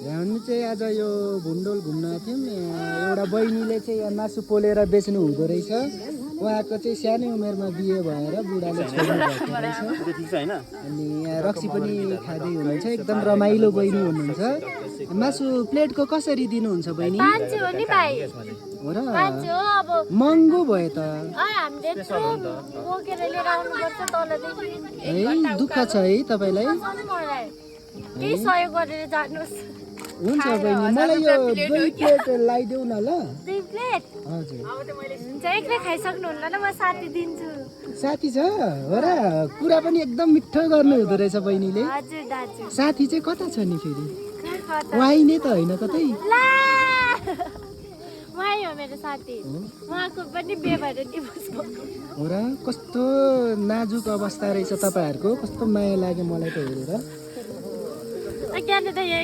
हामी चाहिँ आज यो भुन्डोल घुम्न थियौँ। एउटा बहिनीले चाहिँ यहाँ मासु पोलेर बेच्नु हुँदो रहेछ। उहाँको चाहिँ सानै उमेरमा बिहे भएर बुढाले छोड्नु भएको रहेछ। अनि यहाँ रक्सी पनि खाँदै हुनुहुन्छ। एकदम रमाइलो बहिनी हुनुहुन्छ। मासु प्लेटको कसरी दिनुहुन्छ बहिनी? 5 हो नि भाइ। हो र? 5 हो। अब महँगो भयो त। हामीले बोकेर लिएर आउनुपर्छ तलदेखि। है दुःख छ है तपाईँलाई? केही सहयोग गरेर जानुहोस्। हुन्छ बहिनी, मलाई यो 2 प्लेट ल्याइदेऊ न ल। 2 प्लेट? हजुर। हुन्छ, एक्लै खाइसक्नुहुन्न न, म साथी दिन्छु। साथी छ हो र? कुरा पनि एकदम मिठो गर्नु हुँदो रहेछ बहिनीले। हजुर दाजु। साथी चाहिँ कता छ नि फेरि? वाइ नै त होइन कतै? उहाँ हो मेरो साथी। उहाँको पनि बिहे भएर डिभोर्स भयो। हो र? कस्तो नाजुक अवस्था रहेछ तपाईँहरूको। कस्तो माया लाग्यो मलाई त हेरेर।